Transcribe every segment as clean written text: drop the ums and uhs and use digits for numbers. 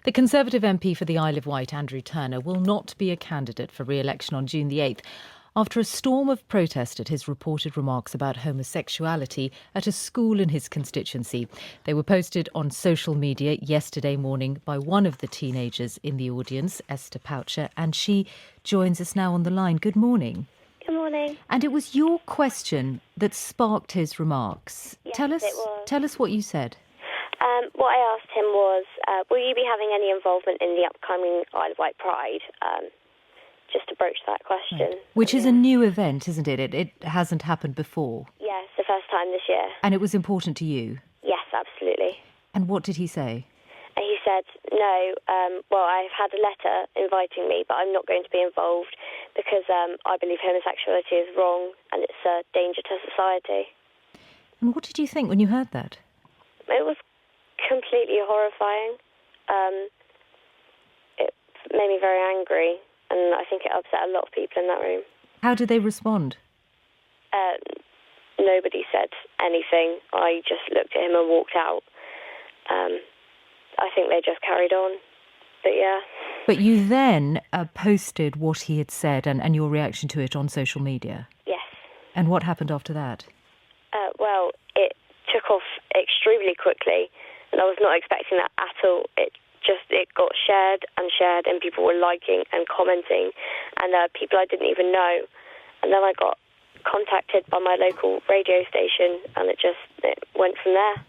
The Conservative MP for the Isle of Wight, Andrew Turner, will not be a candidate for re-election on June the 8th after a storm of protest at his reported remarks about homosexuality at a school in his constituency. They were posted on social media yesterday morning by one of the teenagers in the audience, Esther Poucher, and she joins us now on the line. Good morning. Good morning. And it was your question that sparked his remarks. Yes, Tell us, it was. Tell us what you said. What I asked him was, will you be having any involvement in the upcoming Isle of Wight Pride? Just to broach that question. Right. Which is a new event, isn't it? It hasn't happened before. Yes, the first time this year. And it was important to you? Yes, absolutely. And what did he say? He said, no, I've had a letter inviting me, but I'm not going to be involved because I believe homosexuality is wrong and it's a danger to society. And what did you think when you heard that? It was completely horrifying. It made me very angry, and I think it upset a lot of people in that room. How did they respond? Nobody said anything. I just looked at him and walked out. I think they just carried on. But yeah. But you then posted what he had said and your reaction to it on social media? Yes. And what happened after that? It took off extremely quickly, and I was not expecting that at all. It got shared, and people were liking and commenting, and people I didn't even know. And then I got contacted by my local radio station, and it went from there.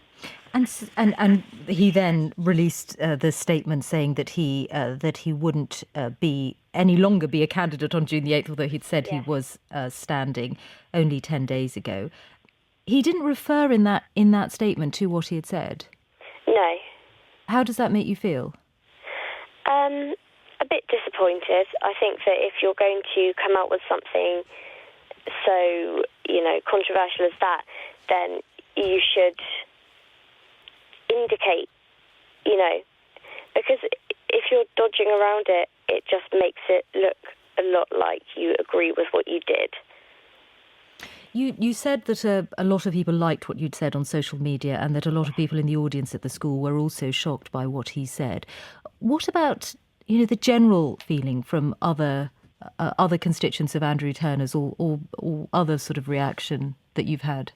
And he then released the statement saying that he wouldn't be any longer be a candidate on June the 8th, although he'd said he was standing only 10 days ago. He didn't refer in that statement to what he had said? No. How does that make you feel? A bit disappointed. I think that if you're going to come out with something so, controversial as that, then you should indicate, because if you're dodging around it, it just makes it look a lot like you agree with what you did. You said that a lot of people liked what you'd said on social media and that a lot of people in the audience at the school were also shocked by what he said. What about, the general feeling from other constituents of Andrew Turner's or other sort of reaction that you've had?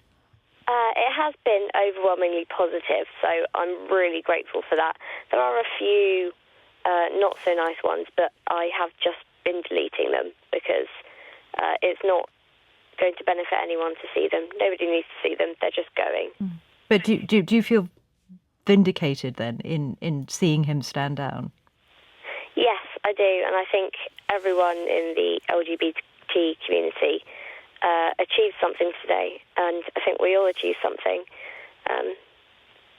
It has been overwhelmingly positive, so I'm really grateful for that. There are a few not so nice ones, but I have just been deleting them because it's not going to benefit anyone to see them. Nobody needs to see them. They're just going. But do you feel vindicated then in seeing him stand down? Yes, I do, and I think everyone in the LGBT community achieved something today, and I think we all achieved something.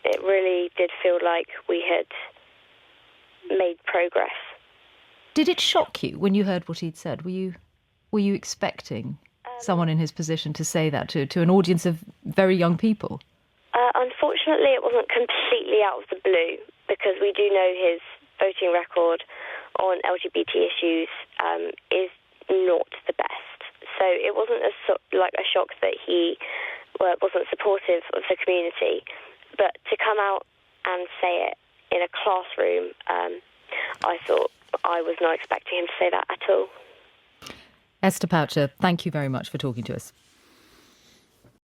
It really did feel like we had made progress. Did it shock you when you heard what he'd said? Were you expecting someone in his position to say that to an audience of very young people? Unfortunately, it wasn't completely out of the blue, because we do know his voting record on LGBT issues is not the best. So it wasn't a shock that he wasn't supportive of the community. But to come out and say it in a classroom, I thought I was not expecting him to say that at all. Esther Poucher, thank you very much for talking to us.